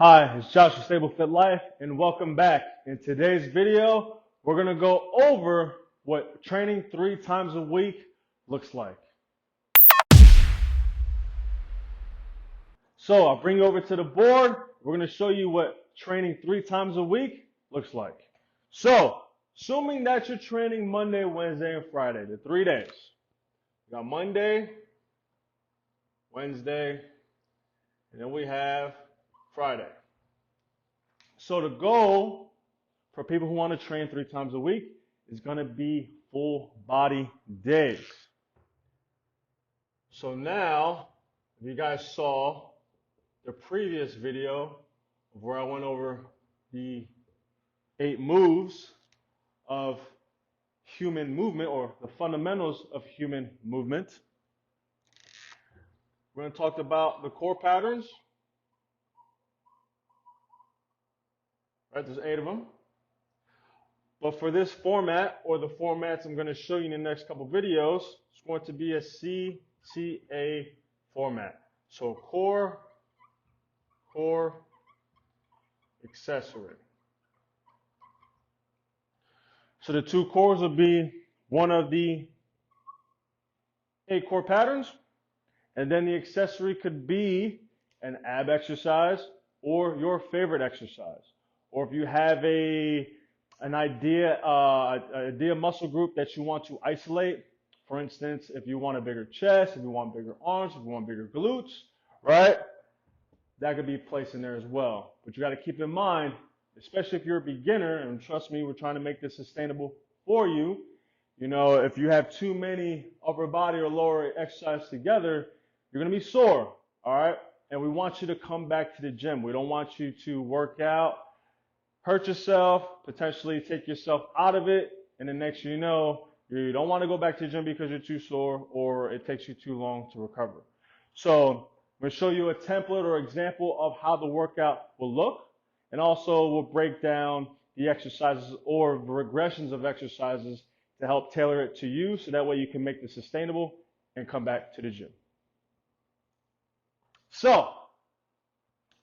Hi, it's Josh from Stabil Fit Life, and welcome back. In today's video, we're going to go over what training 3 times a week looks like. So I'll bring you over to the board. We're going to show you what training 3 times a week looks like. So, assuming that you're training Monday, Wednesday, and Friday, the 3 days. We got Monday, Wednesday, and then we have Friday. So the goal for people who want to train 3 times a week is going to be full body days. So now, if you guys saw the previous video where I went over the 8 moves of human movement, or the fundamentals of human movement, we're going to talk about the core patterns. Right, there's 8 of them. But for this format, or the formats I'm going to show you in the next couple videos, it's going to be a CCA format. So core, accessory. So the 2 cores will be one of the 8 core patterns, and then the accessory could be an ab exercise or your favorite exercise. Or if you have an idea muscle group that you want to isolate, for instance, if you want a bigger chest, if you want bigger arms, if you want bigger glutes, right? That could be placed in there as well. But you got to keep in mind, especially if you're a beginner, and trust me, we're trying to make this sustainable for you. You know, if you have too many upper body or lower exercises together, you're going to be sore, all right? And we want you to come back to the gym. We don't want you to work out, hurt yourself, potentially take yourself out of it, and the next you know, you don't want to go back to the gym because you're too sore or it takes you too long to recover. So I'm going to show you a template or example of how the workout will look, and also we'll break down the exercises or regressions of exercises to help tailor it to you, so that way you can make this sustainable and come back to the gym. So,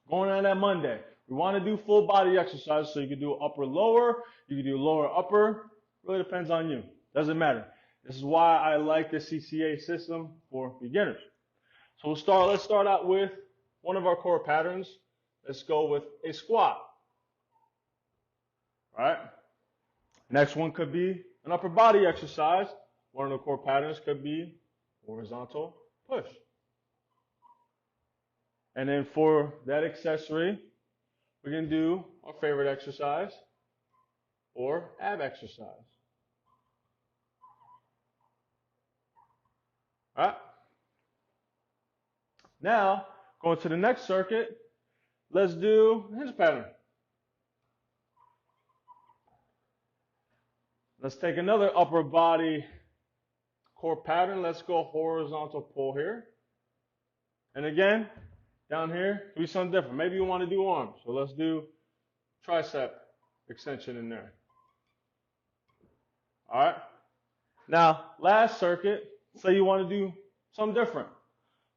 going on that Monday, we want to do full body exercise, so you can do upper lower, you can do lower upper, really depends on you, doesn't matter. This is why I like the CCA system for beginners. So let's start out with one of our core patterns. Let's go with a squat. All right. Next one could be an upper body exercise. One of the core patterns could be horizontal push. And then for that accessory, we can do our favorite exercise or ab exercise. All right. Now, going to the next circuit, let's do hinge pattern. Let's take another upper body core pattern. Let's go horizontal pull here. And again, down here, do something different. Maybe you want to do arms. So let's do tricep extension in there. All right. Now, last circuit, say you want to do something different.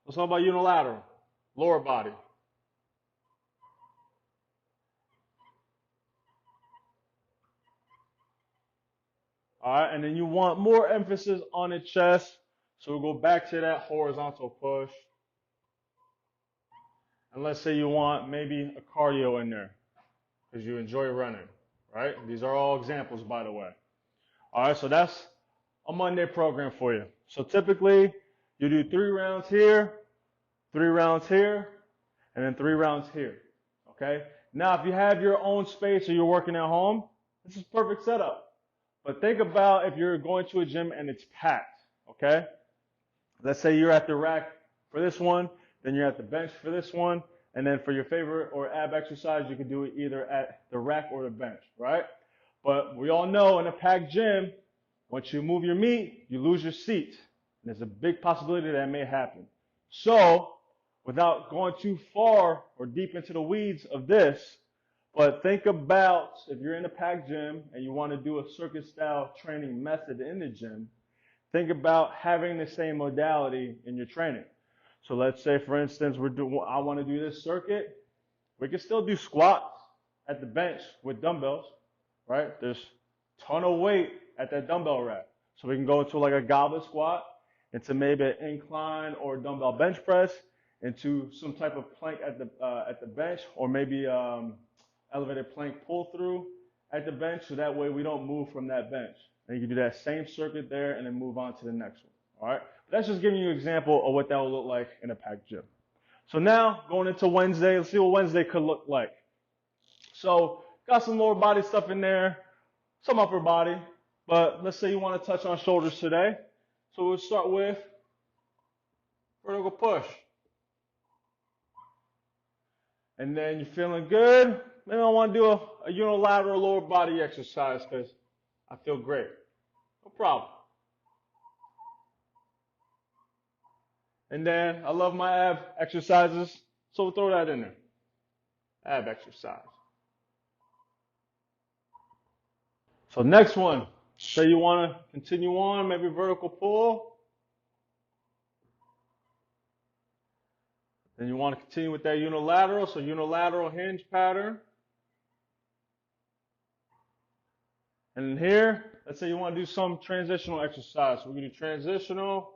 Let's talk about unilateral, lower body. All right, and then you want more emphasis on the chest, so we'll go back to that horizontal push. And let's say you want maybe a cardio in there because you enjoy running, right? These are all examples, by the way. All right, so that's a Monday program for you. So typically, you do 3 rounds here, 3 rounds here, and then 3 rounds here, okay? Now, if you have your own space or you're working at home, this is perfect setup. But think about if you're going to a gym and it's packed, okay? Let's say you're at the rack for this one, then you're at the bench for this one, and then for your favorite or ab exercise, you can do it either at the rack or the bench, right? But we all know in a packed gym, once you move your meat, you lose your seat. And there's a big possibility that may happen. So, without going too far or deep into the weeds of this, but think about if you're in a packed gym and you want to do a circuit style training method in the gym, think about having the same modality in your training. So let's say, for instance, I want to do this circuit We can still do squats at the bench with dumbbells, right? There's a ton of weight at that dumbbell rack. So we can go into like a goblet squat, into maybe an incline or dumbbell bench press, into some type of plank at the bench, or maybe elevated plank pull through at the bench, so that way we don't move from that bench. And you can do that same circuit there and then move on to the next one. All right? But that's just giving you an example of what that will look like in a packed gym. So now going into Wednesday, let's see what Wednesday could look like. So got some lower body stuff in there, some upper body, but let's say you want to touch on shoulders today. So we'll start with vertical push. And then you're feeling good. Maybe I want to do a unilateral lower body exercise because I feel great. No problem. And then I love my ab exercises, so we'll throw that in there. Ab exercise. So next one, say you want to continue on, maybe vertical pull. Then you want to continue with that unilateral, so unilateral hinge pattern. And here, let's say you want to do some transitional exercise. So we're going to do transitional,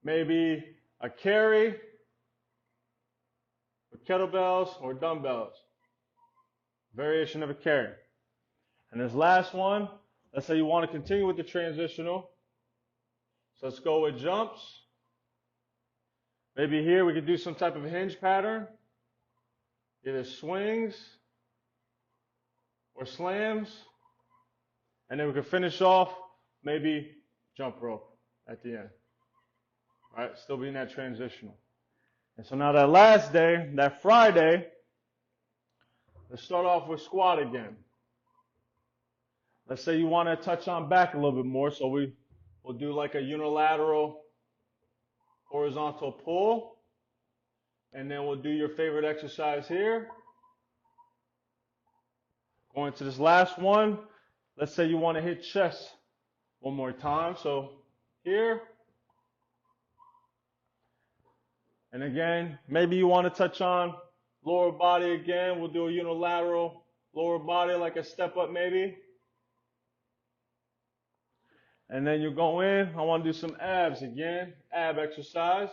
maybe a carry with kettlebells or dumbbells. Variation of a carry. And this last one, let's say you want to continue with the transitional. So let's go with jumps. Maybe here we could do some type of hinge pattern, either swings or slams. And then we could finish off maybe jump rope at the end. All right, still being that transitional. And so now that last day, that Friday, let's start off with squat again. Let's say you want to touch on back a little bit more, so we'll do like a unilateral horizontal pull, and then we'll do your favorite exercise here. Going to this last one, let's say you want to hit chest one more time, so here. And again, maybe you want to touch on lower body again. We'll do a unilateral lower body, like a step up maybe. And then you go in, I want to do some abs again, ab exercise.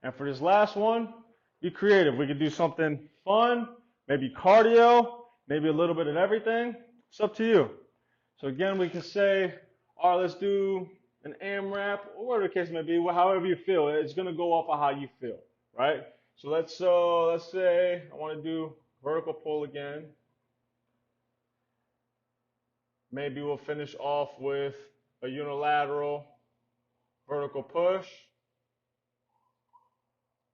And for this last one, be creative. We could do something fun, maybe cardio, maybe a little bit of everything. It's up to you. So again, we can say, all right, let's do an AMRAP, or whatever the case may be, however you feel. It's going to go off of how you feel, right? So let's say I want to do vertical pull again. Maybe we'll finish off with a unilateral vertical push.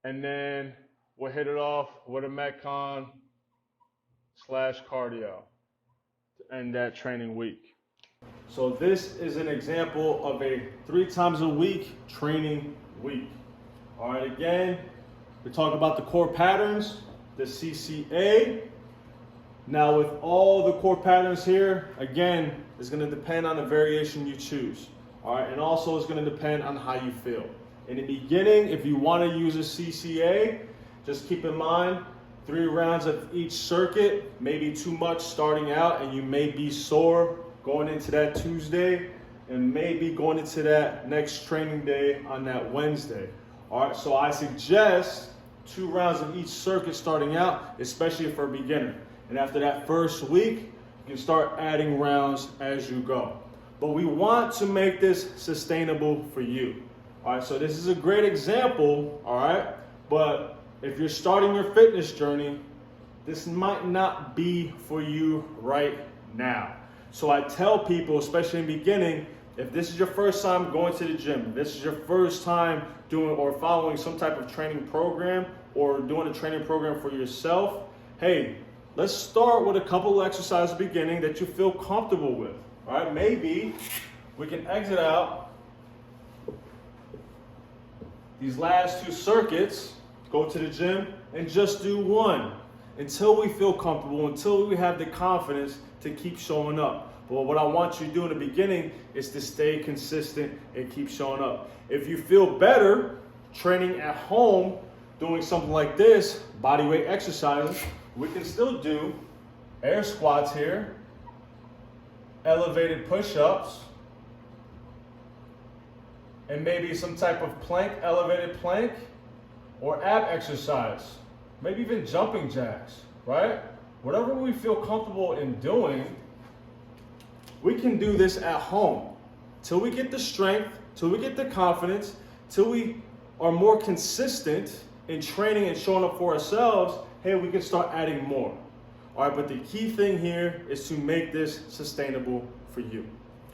And then we'll hit it off with a Metcon / cardio to end that training week. So this is an example of a 3 times a week training week. All right, again, we talk about the core patterns, the CCA. Now with all the core patterns here, again, it's going to depend on the variation you choose. All right, and also it's going to depend on how you feel. In the beginning, if you want to use a CCA, just keep in mind 3 rounds of each circuit, maybe too much starting out, and you may be sore going into that Tuesday and maybe going into that next training day on that Wednesday. All right, so I suggest 2 rounds of each circuit starting out, especially for a beginner. And after that first week, you can start adding rounds as you go. But we want to make this sustainable for you. All right, so this is a great example, all right? But if you're starting your fitness journey, this might not be for you right now. So I tell people, especially in the beginning, if this is your first time going to the gym, this is your first time doing or following some type of training program or doing a training program for yourself, hey, let's start with a couple of exercises at the beginning that you feel comfortable with. All right, maybe we can exit out these last 2 circuits, go to the gym, and just do 1 until we feel comfortable, until we have the confidence to keep showing up. But what I want you to do in the beginning is to stay consistent and keep showing up. If you feel better training at home doing something like this, body weight exercises, we can still do air squats here, elevated push-ups, and maybe some type of plank, elevated plank, or ab exercise, maybe even jumping jacks, right? Whatever we feel comfortable in doing, we can do this at home till we get the strength, till we get the confidence, till we are more consistent in training and showing up for ourselves. Hey, we can start adding more. All right, but the key thing here is to make this sustainable for you.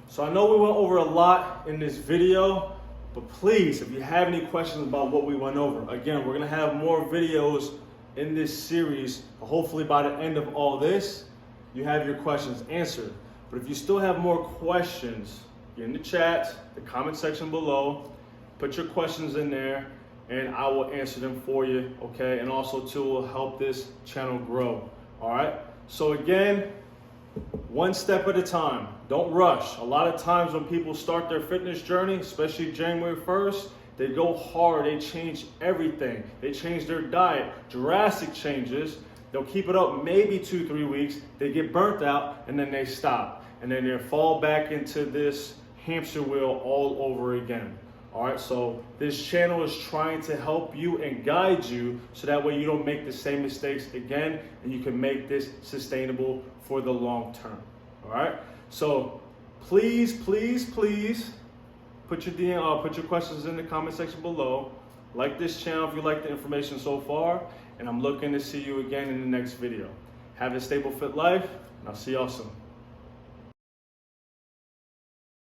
So I know we went over a lot in this video, but please, if you have any questions about what we went over, again, we're gonna have more videos in this series. Hopefully by the end of all this, you have your questions answered. But if you still have more questions, get in the chat, the comment section below, put your questions in there, and I will answer them for you, okay? And also too, will help this channel grow, all right? So again, one step at a time. Don't rush. A lot of times when people start their fitness journey, especially January 1st, they go hard, they change everything. They change their diet, drastic changes. They'll keep it up maybe 2-3 weeks. They get burnt out and then they stop. And then they fall back into this hamster wheel all over again. All right, so this channel is trying to help you and guide you so that way you don't make the same mistakes again and you can make this sustainable for the long term. All right, so please, please, please put your questions in the comment section below. Like this channel if you like the information so far, and I'm looking to see you again in the next video. Have a stable, fit life, and I'll see y'all soon.